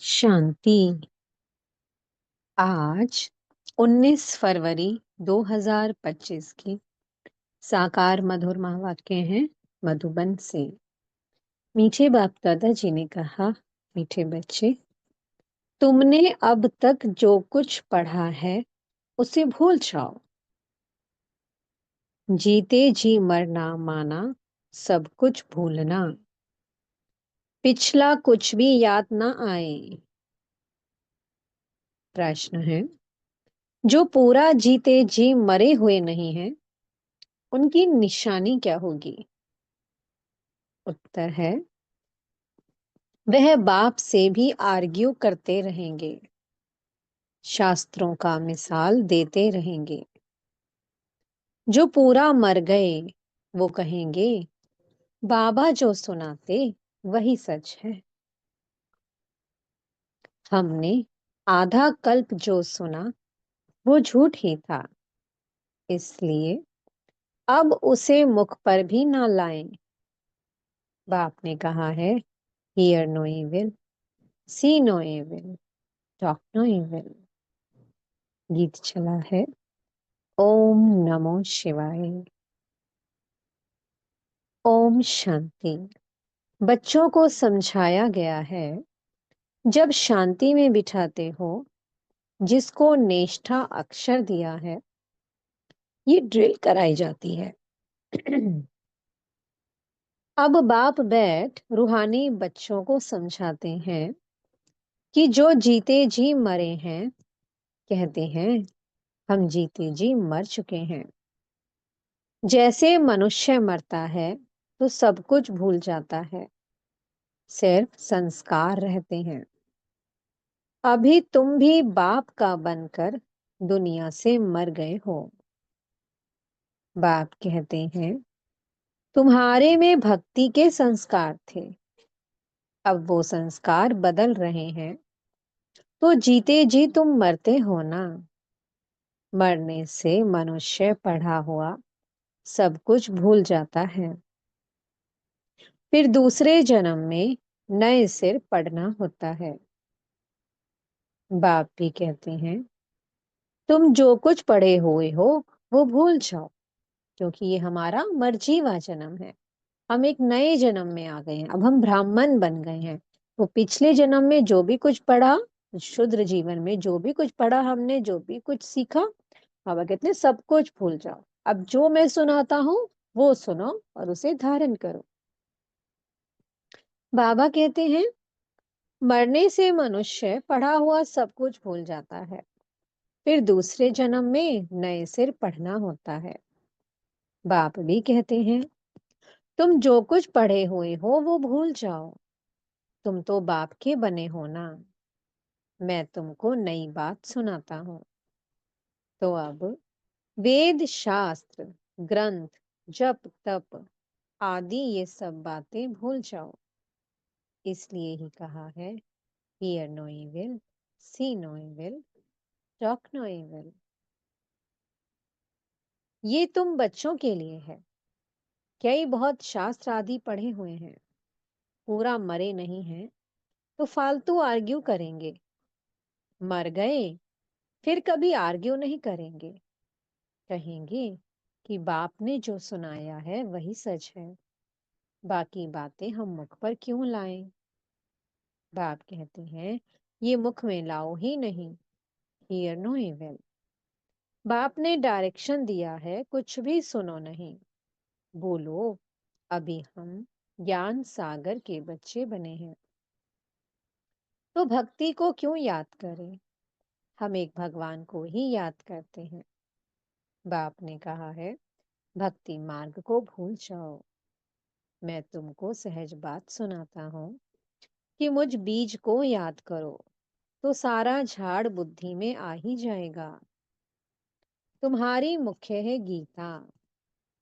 शांति। आज 19 फरवरी 2025 की साकार मधुर महावाक्य हैं मधुबन से। मीठे बाप दादा जी ने कहा, मीठे बच्चे, तुमने अब तक जो कुछ पढ़ा है उसे भूल जाओ। जीते जी मरना माना, सब कुछ भूलना। पिछला कुछ भी याद ना आए। प्रश्न है, जो पूरा जीते जी मरे हुए नहीं हैं, उनकी निशानी क्या होगी? उत्तर है, वह बाप से भी आर्ग्यू करते रहेंगे, शास्त्रों का मिसाल देते रहेंगे। जो पूरा मर गए वो कहेंगे, बाबा जो सुनाते वही सच है। हमने आधा कल्प जो सुना वो झूठ ही था, इसलिए अब उसे मुख पर भी ना लाएं। बाप ने कहा है, hear no evil, see no evil, talk no evil. गीत चला है, ओम नमो शिवाय। ओम शांति। बच्चों को समझाया गया है, जब शांति में बिठाते हो जिसको नेष्ठा अक्षर दिया है, ये ड्रिल कराई जाती है। अब बाप बैठ रूहानी बच्चों को समझाते हैं कि जो जीते जी मरे हैं, कहते हैं हम जीते जी मर चुके हैं। जैसे मनुष्य मरता है तो सब कुछ भूल जाता है, सिर्फ संस्कार रहते हैं। अभी तुम भी बाप का बनकर दुनिया से मर गए हो। बाप कहते हैं, तुम्हारे में भक्ति के संस्कार थे, अब वो संस्कार बदल रहे हैं, तो जीते जी तुम मरते हो ना। मरने से मनुष्य पढ़ा हुआ सब कुछ भूल जाता है, फिर दूसरे जन्म में नए सिर पढ़ना होता है। बाप भी कहते हैं, तुम जो कुछ पढ़े हुए हो वो भूल जाओ, क्योंकि ये हमारा मर्जीवा जन्म है। हम एक नए जन्म में आ गए हैं, अब हम ब्राह्मण बन गए हैं। तो पिछले जन्म में जो भी कुछ पढ़ा, शुद्र जीवन में जो भी कुछ पढ़ा हमने, जो भी कुछ सीखा, बाबा कहते हैं सब कुछ भूल जाओ। अब जो मैं सुनाता हूँ वो सुनो और उसे धारण करो। बाबा कहते हैं, मरने से मनुष्य पढ़ा हुआ सब कुछ भूल जाता है, फिर दूसरे जन्म में नए सिर पढ़ना होता है। बाप भी कहते हैं, तुम जो कुछ पढ़े हुए हो वो भूल जाओ, तुम तो बाप के बने हो ना। मैं तुमको नई बात सुनाता हूँ। तो अब वेद शास्त्र ग्रंथ जप तप आदि ये सब बातें भूल जाओ। इसलिए ही कहा है, hear no evil, see no evil, talk no evil. ये तुम बच्चों के लिए है। कई बहुत शास्त्र आदि पढ़े हुए हैं, पूरा मरे नहीं हैं, तो फालतू आर्ग्यू करेंगे। मर गए फिर कभी आर्ग्यू नहीं करेंगे, कहेंगे कि बाप ने जो सुनाया है वही सच है, बाकी बातें हम मुख पर क्यों लाएं। बाप कहते हैं, ये मुख में लाओ ही नहीं, हियर नो इविल। बाप ने डायरेक्शन दिया है, कुछ भी सुनो नहीं, बोलो अभी हम ज्ञान सागर के बच्चे बने हैं, तो भक्ति को क्यों याद करें। हम एक भगवान को ही याद करते हैं। बाप ने कहा है, भक्ति मार्ग को भूल जाओ। मैं तुमको सहज बात सुनाता हूँ कि मुझ बीज को याद करो, तो सारा झाड़ बुद्धि में आ ही जाएगा। तुम्हारी मुख्य है गीता,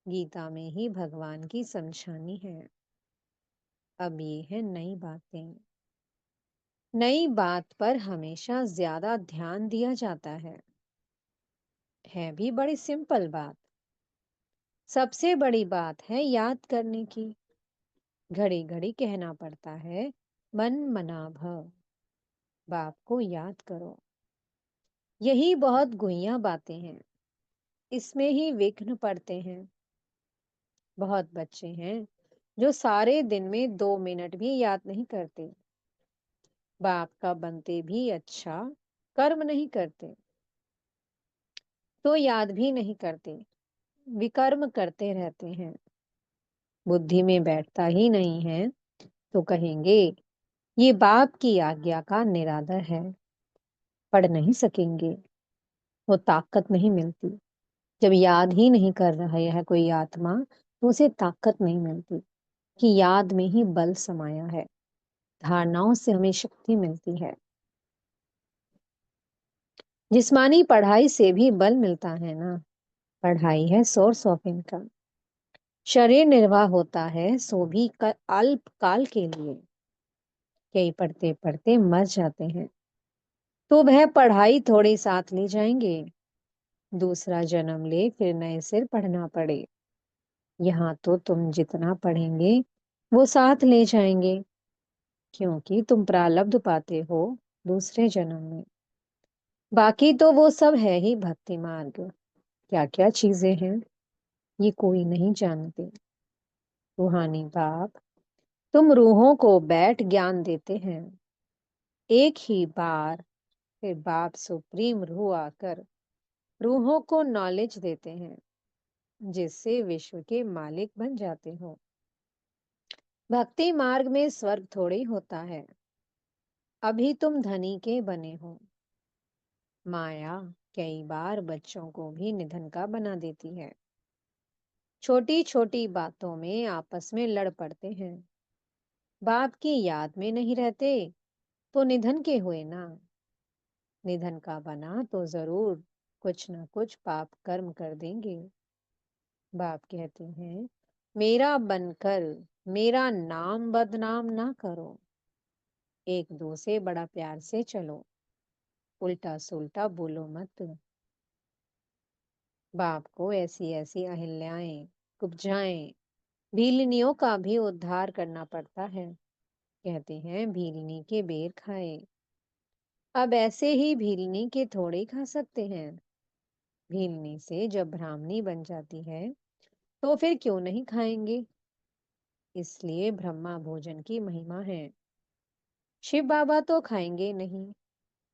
गीता में ही भगवान की समझानी है। अब ये है नई बातें। नई बात पर हमेशा ज्यादा ध्यान दिया जाता है भी बड़ी सिंपल बात। सबसे बड़ी बात है याद करने की। घड़ी घड़ी कहना पड़ता है, मन मना भव। बाप को याद करो। यही बहुत गुइयां बातें हैं, इसमें ही विघ्न पड़ते हैं। बहुत बच्चे हैं जो सारे दिन में 2 मिनट भी याद नहीं करते, बाप का बनते भी अच्छा कर्म नहीं करते, तो याद भी नहीं करते, विकर्म करते रहते हैं। बुद्धि में बैठता ही नहीं है तो कहेंगे ये बाप की आज्ञा का निरादर है, पढ़ नहीं सकेंगे, वो ताकत नहीं मिलती। जब याद ही नहीं कर रहा है कोई आत्मा, तो उसे ताकत नहीं मिलती कि याद में ही बल समाया है। धारणाओं से हमें शक्ति मिलती है। जिस्मानी पढ़ाई से भी बल मिलता है ना। पढ़ाई है सोर्स ऑफ इनकम। शरीर निर्वाह होता है सो भी अल्प काल के लिए। कई पढ़ते पढ़ते मर जाते हैं, तो वह पढ़ाई थोड़ी साथ ले जाएंगे। दूसरा जन्म ले फिर नए सिर पढ़ना पड़े। यहाँ तो तुम जितना पढ़ेंगे वो साथ ले जाएंगे, क्योंकि तुम प्रारब्ध पाते हो दूसरे जन्म में। बाकी तो वो सब है ही भक्ति मार्ग। क्या क्या चीजें हैं ये कोई नहीं जानते। रूहानी बाप तुम रूहों को बैठ ज्ञान देते हैं। एक ही बार फिर बाप सुप्रीम रूह आकर रूहों को नॉलेज देते हैं, जिससे विश्व के मालिक बन जाते हो। भक्ति मार्ग में स्वर्ग थोड़ी होता है। अभी तुम धनी के बने हो। माया कई बार बच्चों को भी निधन का बना देती है। छोटी छोटी बातों में आपस में लड़ पड़ते हैं। बाप की याद में नहीं रहते तो निधन के हुए ना। निधन का बना तो जरूर कुछ न कुछ पाप कर्म कर देंगे। बाप कहते हैं मेरा बनकर मेरा नाम बदनाम ना करो। एक दो से बड़ा प्यार से चलो, उल्टा सुल्टा बोलो मत। बाप को ऐसी ऐसी अहिल्याएं, कुब्जाएं, भीलनियों का भी उद्धार करना पड़ता है। कहते हैं भीलनी के बेर खाए। अब ऐसे ही भीलनी के थोड़े खा सकते हैं। भीलनी से जब ब्राह्मणी बन जाती है तो फिर क्यों नहीं खाएंगे। इसलिए ब्रह्मा भोजन की महिमा है। शिव बाबा तो खाएंगे नहीं,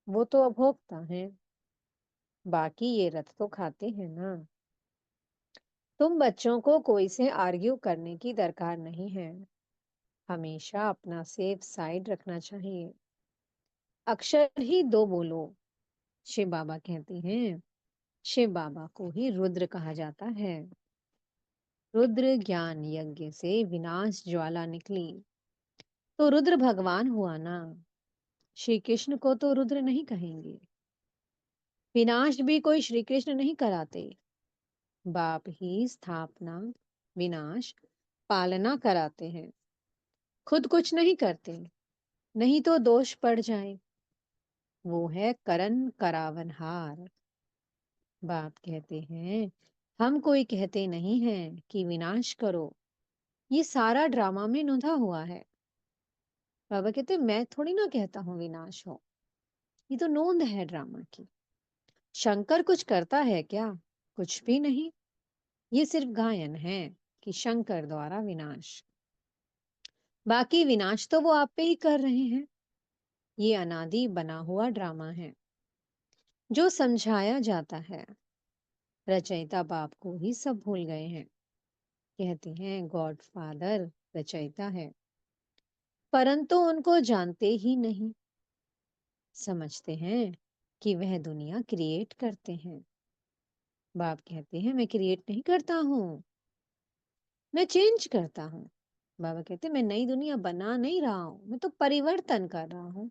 वो तो अभोक्ता हैं। बाकी ये रथ तो खाते हैं ना। तुम बच्चों को कोई से आर्ग्यू करने की दरकार नहीं है। हमेशा अपना सेफ साइड रखना चाहिए। अक्षर ही दो बोलो। शिव बाबा कहते हैं शिव बाबा को ही रुद्र कहा जाता है। रुद्र ज्ञान यज्ञ से विनाश ज्वाला निकली तो रुद्र भगवान हुआ ना। श्री कृष्ण को तो रुद्र नहीं कहेंगे। विनाश भी कोई श्री कृष्ण नहीं कराते। बाप ही स्थापना, विनाश, पालना कराते हैं। खुद कुछ नहीं करते, नहीं तो दोष पड़ जाए। वो है करण करावनहार। बाप कहते हैं हम कोई कहते नहीं हैं कि विनाश करो। ये सारा ड्रामा में नोधा हुआ है। बाबा कहते मैं थोड़ी ना कहता हूँ विनाश हो। ये तो नोंद है ड्रामा की। शंकर कुछ करता है क्या? कुछ भी नहीं। ये सिर्फ गायन है कि शंकर द्वारा विनाश। बाकी विनाश तो वो आप पे ही कर रहे हैं। ये अनादि बना हुआ ड्रामा है जो समझाया जाता है। रचयिता बाप को ही सब भूल गए हैं। कहते हैं गॉड फादर रचयिता है, परंतु उनको जानते ही नहीं। समझते हैं कि वह दुनिया क्रिएट करते हैं। बाप कहते हैं मैं क्रिएट नहीं करता हूँ, मैं चेंज करता हूँ। बाबा कहते हैं मैं नई दुनिया बना नहीं रहा हूँ, मैं तो परिवर्तन कर रहा हूँ।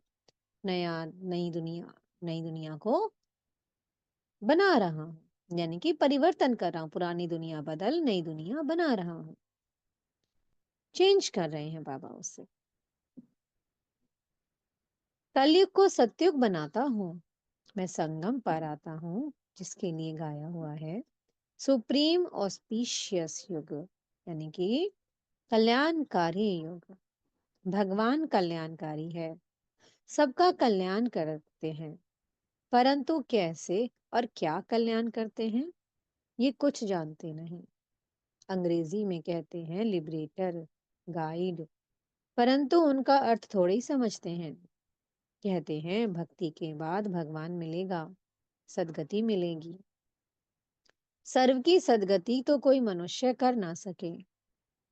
नया नई दुनिया को बना रहा हूँ, यानी कि परिवर्तन कर रहा हूँ। पुरानी दुनिया बदल नई दुनिया बना रहा हूँ। चेंज कर रहे हैं बाबा उससे। कलयुग को सतयुग बनाता हूँ। मैं संगम पर आता हूँ, जिसके लिए गाया हुआ है सुप्रीम ऑस्पिशियस युग, यानी कि कल्याणकारी युग। भगवान कल्याणकारी है। सबका कल्याण करते हैं, परंतु कैसे और क्या कल्याण करते हैं, ये कुछ जानते नहीं। अंग्रेजी में कहते हैं लिबरेटर, गाइड, परंतु उनका अर्थ थोड़े ही समझते हैं। कहते हैं भक्ति के बाद भगवान मिलेगा, सदगति मिलेगी। सर्व की सदगति तो कोई मनुष्य कर ना सके,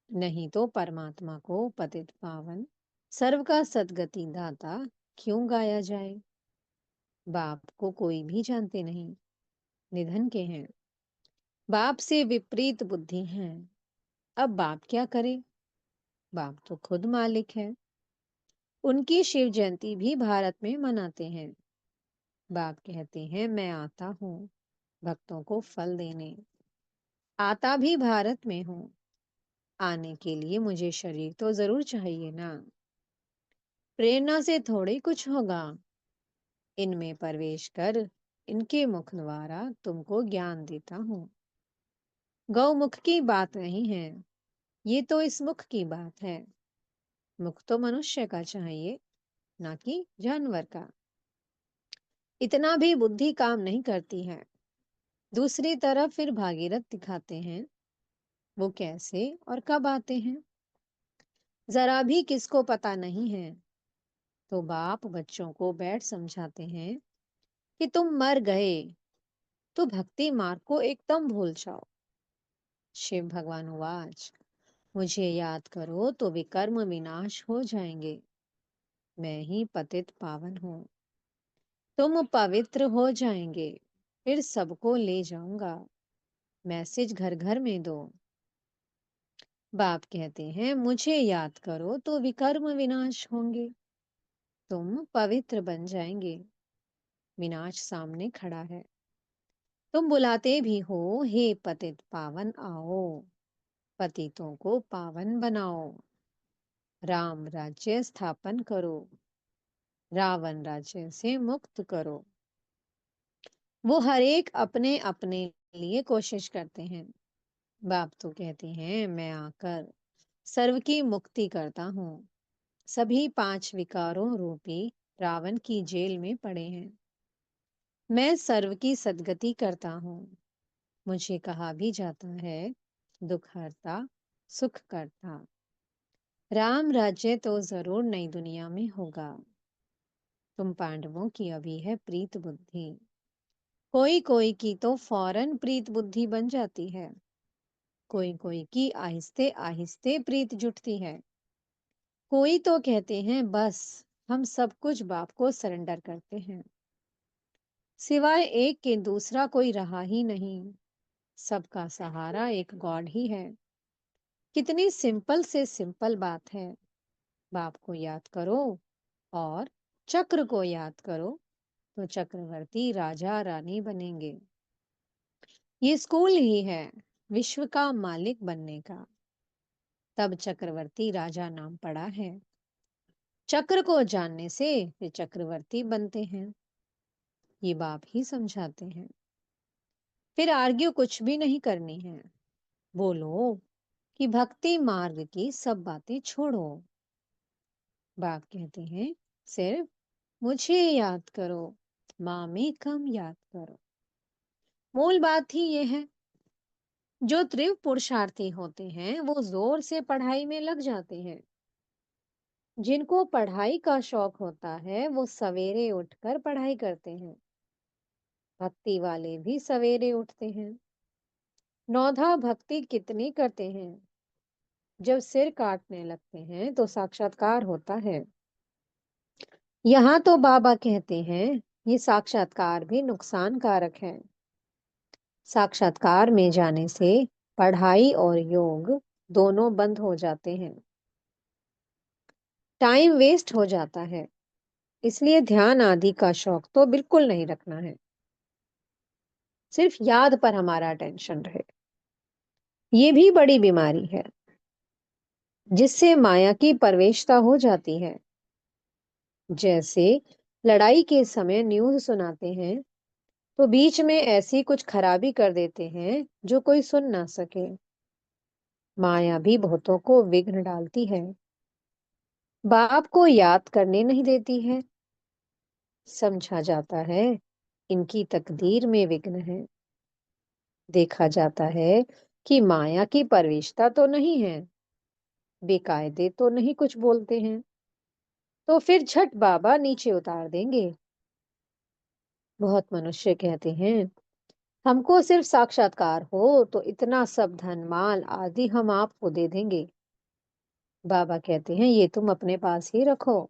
नहीं तो परमात्मा को पतित पावन सर्व का सदगति दाता क्यों गाया जाए। बाप को कोई भी जानते नहीं, निधन के हैं। बाप से विपरीत बुद्धि है। अब बाप क्या करे, बाप तो खुद मालिक है। उनकी शिव जयंती भी भारत में मनाते हैं। बाप कहते हैं मैं आता हूँ भक्तों को फल देने। आता भी भारत में हूँ, आने के लिए मुझे शरीर तो जरूर चाहिए ना। प्रेरणा से थोड़ी कुछ होगा। इनमें प्रवेश कर इनके मुख द्वारा तुमको ज्ञान देता हूँ। गौमुख की बात नहीं है, ये तो इस मुख की बात है। मुख तो मनुष्य का चाहिए, ना कि जानवर का। इतना भी बुद्धि काम नहीं करती है। दूसरी तरफ फिर भागीरथ दिखाते हैं, वो कैसे और कब आते हैं जरा भी किसको पता नहीं है। तो बाप बच्चों को बैठ समझाते हैं कि तुम मर गए तो भक्ति मार्ग को एकदम भूल जाओ। शिव भगवान उवाच, मुझे याद करो तो विकर्म विनाश हो जाएंगे। मैं ही पतित पावन हूँ, तुम पवित्र हो जाएंगे। फिर सबको ले जाऊंगा, मैसेज घर घर में दो। बाप कहते हैं मुझे याद करो तो विकर्म विनाश होंगे, तुम पवित्र बन जाएंगे। विनाश सामने खड़ा है, तुम बुलाते भी हो हे पतित पावन आओ। पतितों को पावन बनाओ, राम राज्य स्थापन करो, रावण राज्य से मुक्त करो। वो हर एक अपने अपने लिए कोशिश करते हैं। बाप तो कहते हैं मैं आकर सर्व की मुक्ति करता हूँ। सभी पांच विकारों रूपी रावण की जेल में पड़े हैं। मैं सर्व की सदगति करता हूँ। मुझे कहा भी जाता है दुख हरता सुख करता। राम राज्य तो जरूर नई दुनिया में होगा। तुम पांडवों की अभी है प्रीत बुद्धि, कोई कोई की तो फौरन प्रीत बुद्धि बन जाती है, कोई कोई की आहिस्ते आहिस्ते प्रीत जुटती है। कोई तो कहते हैं बस हम सब कुछ बाप को सरेंडर करते हैं, सिवाय एक के दूसरा कोई रहा ही नहीं। सबका सहारा एक गॉड ही है। कितनी सिंपल से सिंपल बात है। बाप को याद करो और चक्र को याद करो तो चक्रवर्ती राजा रानी बनेंगे। ये स्कूल ही है विश्व का मालिक बनने का, तब चक्रवर्ती राजा नाम पड़ा है। चक्र को जानने से वे चक्रवर्ती बनते हैं, ये बाप ही समझाते हैं। फिर आर्ग्यू कुछ भी नहीं करनी है। बोलो कि भक्ति मार्ग की सब बातें छोड़ो। बाप कहते हैं सिर्फ मुझे याद करो, माँ में कम याद करो। मूल बात ही ये है। जो तीव्र पुरुषार्थी होते हैं वो जोर से पढ़ाई में लग जाते हैं। जिनको पढ़ाई का शौक होता है वो सवेरे उठकर पढ़ाई करते हैं। भक्ति वाले भी सवेरे उठते हैं। नौधा भक्ति कितनी करते हैं। जब सिर काटने लगते हैं तो साक्षात्कार होता है। यहाँ तो बाबा कहते हैं ये साक्षात्कार भी नुकसान कारक है। साक्षात्कार में जाने से पढ़ाई और योग दोनों बंद हो जाते हैं, टाइम वेस्ट हो जाता है। इसलिए ध्यान आदि का शौक तो बिल्कुल नहीं रखना है। सिर्फ याद पर हमारा अटेंशन रहे। ये भी बड़ी बीमारी है जिससे माया की प्रवेशता हो जाती है। जैसे लड़ाई के समय न्यूज़ सुनाते हैं तो बीच में ऐसी कुछ खराबी कर देते हैं जो कोई सुन ना सके। माया भी बहुतों को विघ्न डालती है, बाप को याद करने नहीं देती है। समझा जाता है इनकी तकदीर में विघ्न है। देखा जाता है कि माया की परवेशता तो नहीं है, बेकायदे तो नहीं कुछ बोलते हैं, तो फिर झट बाबा नीचे उतार देंगे। बहुत मनुष्य कहते हैं हमको सिर्फ साक्षात्कार हो तो इतना सब धन माल आदि हम आपको दे देंगे। बाबा कहते हैं ये तुम अपने पास ही रखो,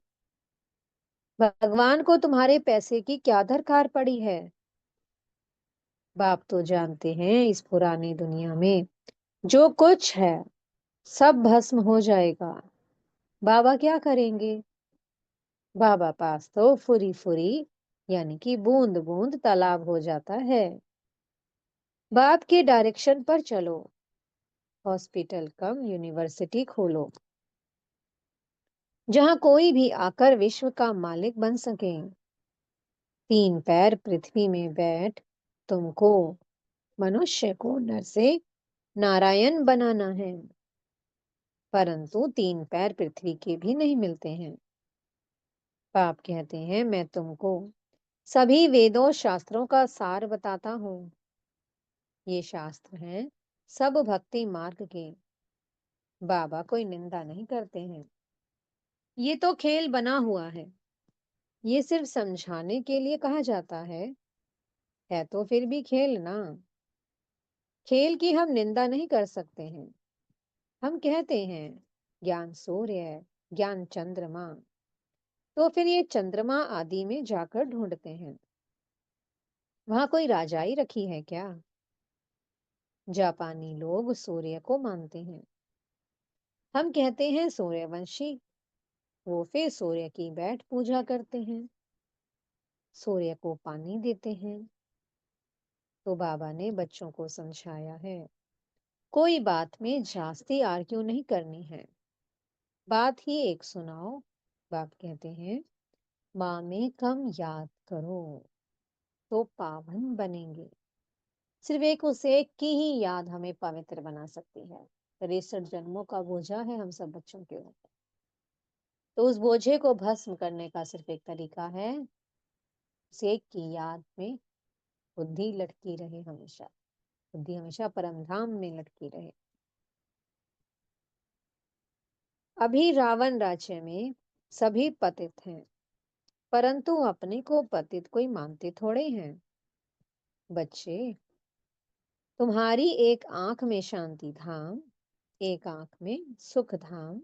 भगवान को तुम्हारे पैसे की क्या दरकार पड़ी है। बाप तो जानते हैं इस पुरानी दुनिया में जो कुछ है सब भस्म हो जाएगा। बाबा क्या करेंगे? बाबा पास तो फुरी फुरी यानी कि बूंद बूंद तालाब हो जाता है। बाप के डायरेक्शन पर चलो, हॉस्पिटल कम यूनिवर्सिटी खोलो, जहां कोई भी आकर विश्व का मालिक बन सके। 3 पैर पृथ्वी में बैठ तुमको, मनुष्य को नर से नारायण बनाना है। परंतु 3 पैर पृथ्वी के भी नहीं मिलते हैं। बाप कहते हैं मैं तुमको सभी वेदों शास्त्रों का सार बताता हूँ। ये शास्त्र हैं सब भक्ति मार्ग के। बाबा कोई निंदा नहीं करते हैं। ये तो खेल बना हुआ है, ये सिर्फ समझाने के लिए कहा जाता है तो फिर भी खेल ना। खेल की हम निंदा नहीं कर सकते हैं। हम कहते हैं ज्ञान सूर्य, ज्ञान चंद्रमा, तो फिर ये चंद्रमा आदि में जाकर ढूंढते हैं। वहां कोई राजाई रखी है क्या? जापानी लोग सूर्य को मानते हैं, हम कहते हैं सूर्यवंशी। वो फिर सूर्य की बैठ पूजा करते हैं, सूर्य को पानी देते हैं। तो बाबा ने बच्चों को समझाया है कोई बात में जास्ती आर्ग्यू नहीं करनी है, बात ही एक सुनाओ। बाप कहते हैं माँ में कम याद करो तो पावन बनेंगे। सिर्फ एक उसे एक की ही याद हमें पवित्र बना सकती है। 63 जन्मों का बोझा है हम सब बच्चों के ऊपर। तो उस बोझे को भस्म करने का सिर्फ एक तरीका है, उस एक की याद में बुद्धि लटकी रहे हमेशा, बुद्धि हमेशा परम धाम में लटकी रहे। अभी रावण राज्य में सभी पतित हैं, परंतु अपने को पतित कोई मानते थोड़े हैं। बच्चे, तुम्हारी एक आंख में शांति धाम, एक आंख में सुख धाम,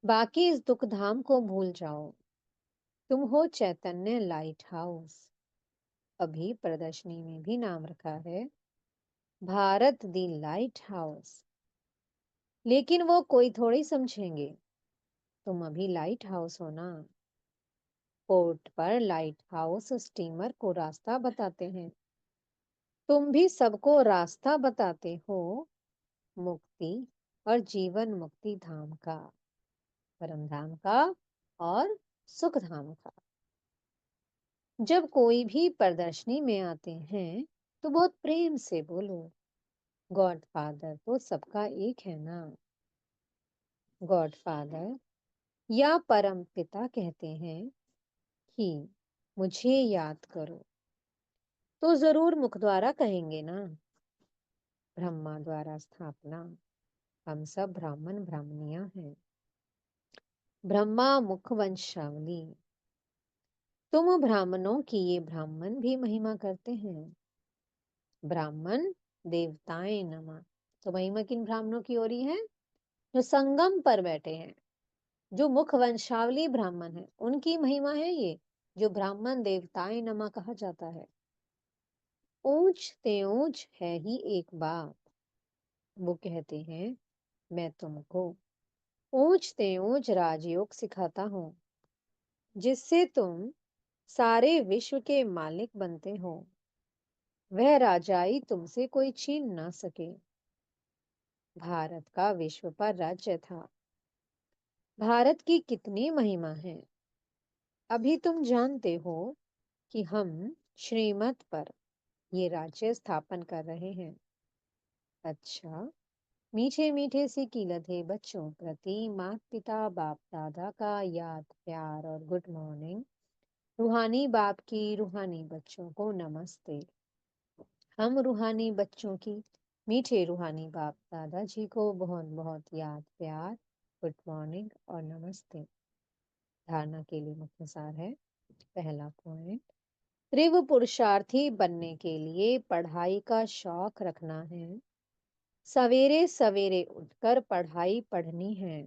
बाकी इस दुख धाम को भूल जाओ। तुम हो चैतन्य लाइट हाउस। अभी प्रदर्शनी में भी नाम रखा है भारत दी लाइट हाउस। लेकिन वो कोई थोड़ी समझेंगे, तुम अभी लाइट हाउस हो ना। पोर्ट पर लाइट हाउस स्टीमर को रास्ता बताते हैं, तुम भी सबको रास्ता बताते हो मुक्ति और जीवन मुक्ति धाम का, परम धाम का और सुख धाम का। जब कोई भी प्रदर्शनी में आते हैं तो बहुत प्रेम से बोलो गॉड फादर तो सबका एक है ना। गॉड फादर या परम पिता कहते हैं कि मुझे याद करो, तो जरूर मुख द्वारा कहेंगे ना। ब्रह्मा द्वारा स्थापना, हम सब ब्राह्मण ब्राह्मणियां हैं। ब्रह्मा मुख वंशावली, तुम ब्राह्मणों की ये ब्राह्मण भी महिमा करते हैं। ब्राह्मण देवताएं नमः। तो महिमा किन ब्राह्मणों की हो रही है? जो संगम पर बैठे हैं, जो मुख वंशावली ब्राह्मण है, उनकी महिमा है ये, जो ब्राह्मण देवताएं नमः कहा जाता है। ऊंच ते ऊंच है ही एक बात। वो कहते हैं मैं तुमको ऊंच ते ऊंच राजयोग सिखाता हूँ, जिससे तुम सारे विश्व के मालिक बनते हो। वह राजाई तुमसे कोई छीन ना सके। भारत का विश्व पर राज्य था। भारत की कितनी महिमा है, अभी तुम जानते हो कि हम श्रीमत पर ये राज्य स्थापन कर रहे हैं। अच्छा, मीठे मीठे से कीलते बच्चों प्रति माता पिता बाप दादा का याद प्यार और गुड मॉर्निंग। रूहानी बाप की रूहानी बच्चों को नमस्ते। हम रूहानी बच्चों की मीठे रूहानी बाप दादाजी को बहुत बहुत याद प्यार, गुड मॉर्निंग और नमस्ते। धारणा के लिए मुख्य सार है। पहला पॉइंट, तीव्र पुरुषार्थी बनने के लिए पढ़ाई का शौक रखना है। सवेरे सवेरे उठकर पढ़ाई पढ़नी है।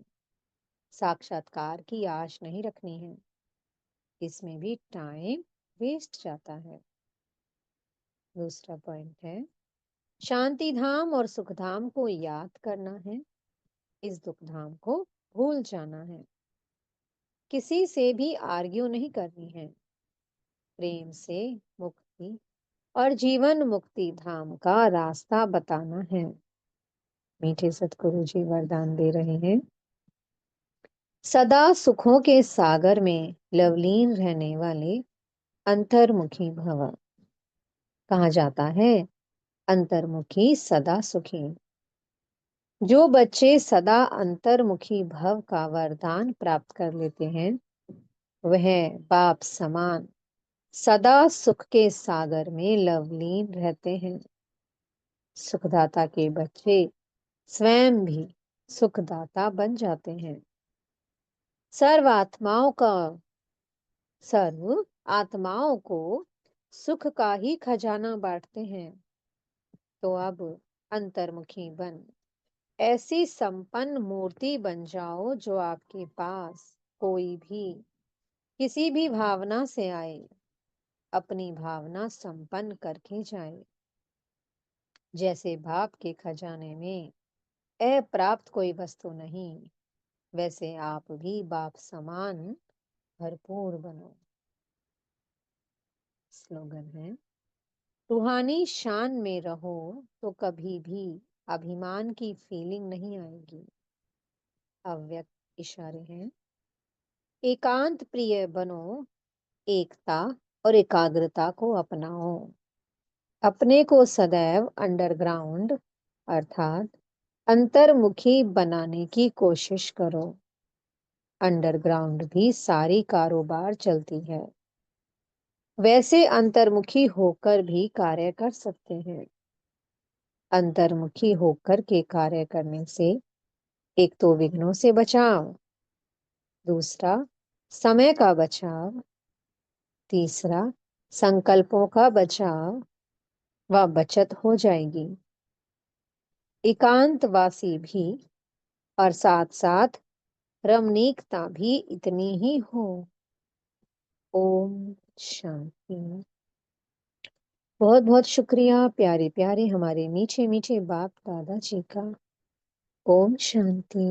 साक्षात्कार की आश नहीं रखनी है, इसमें भी टाइम वेस्ट जाता है। दूसरा पॉइंट है, शांति धाम और सुख धाम को याद करना है। इस दुख धाम को भूल जाना है। किसी से भी आर्ग्यू नहीं करनी है। प्रेम से मुक्ति और जीवन मुक्ति धाम का रास्ता बताना है। मीठे सतगुरु जी वरदान दे रहे हैं। सदा सुखों के सागर में लवलीन रहने वाले अंतर्मुखी भव। कहा जाता है, अंतर्मुखी सदा सुखी। जो बच्चे सदा अंतर्मुखी भव का वरदान प्राप्त कर लेते हैं, वह बाप समान सदा सुख के सागर में लवलीन रहते हैं। सुखदाता के बच्चे स्वयं भी सुखदाता बन जाते हैं। सर्व आत्माओं का सर्व आत्माओं को सुख का ही खजाना बांटते हैं। तो अब अंतर्मुखी बन ऐसी संपन्न मूर्ति बन जाओ, जो आपके पास कोई भी किसी भी भावना से आए, अपनी भावना संपन्न करके जाए। जैसे बाप के खजाने में अप्राप्त कोई वस्तु नहीं, वैसे आप भी बाप समान भरपूर बनो। स्लोगन है, रूहानी शान में रहो तो कभी भी अभिमान की फीलिंग नहीं आएगी। अव्यक्त इशारे हैं। एकांत प्रिय बनो, एकता और एकाग्रता को अपनाओ। अपने को सदैव अंडरग्राउंड अर्थात अंतर्मुखी बनाने की कोशिश करो। अंडरग्राउंड भी सारी कारोबार चलती है, वैसे अंतर्मुखी होकर भी कार्य कर सकते हैं। अंतर्मुखी होकर के कार्य करने से एक तो विघ्नों से बचाव, दूसरा समय का बचाव, तीसरा संकल्पों का बचाव व बचत हो जाएगी। एकांतवासी भी और साथ साथ रमणीकता भी इतनी ही हो। ओम शांति। बहुत बहुत शुक्रिया प्यारे प्यारे हमारे मीठे मीठे बाप दादा जी का। ओम शांति।